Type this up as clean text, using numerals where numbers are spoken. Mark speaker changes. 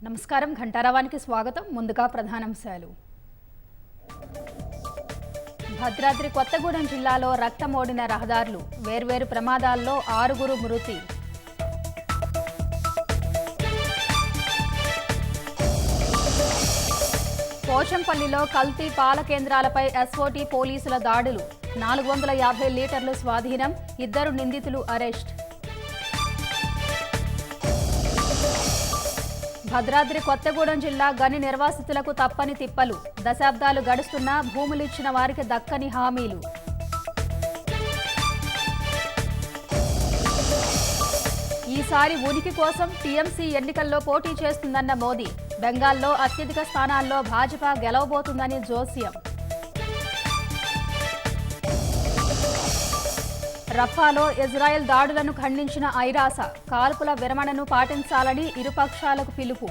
Speaker 1: నమస్కారం ఘంటారావానికి స్వాగతం. ముందుగా ప్రధానాంశాలు. భద్రాద్రి కొత్తగూడెం జిల్లాలో రక్తమోడిన రహదారులు, వేర్వేరు ప్రమాదాల్లో 6 మృతి. పోచంపల్లిలో కల్తీ పాల కేంద్రాలపై ఎస్ఓటీ పోలీసుల దాడులు, 450 లీటర్లు స్వాధీనం, 2 నిందితులు అరెస్ట్. భద్రాద్రి కొత్తగూడెం జిల్లా గని నిర్వాసితులకు తప్పని తిప్పలు, దశాబ్దాలు గడుస్తున్నా భూములిచ్చిన వారికి దక్కని హామీలు. ఈసారి ఉనికి కోసం టీఎంసీ ఎన్నికల్లో పోటీ చేస్తుందన్న మోదీ, బెంగాల్లో అత్యధిక స్థానాల్లో భాజపా గెలవబోతుందని జోస్యం. రఫాలో ఇజ్రాయెల్ దాడులను ఖండించిన ఐరాస, కాల్పుల విరమణను పాటించాలని ఇరుపక్షాలకు పిలుపు.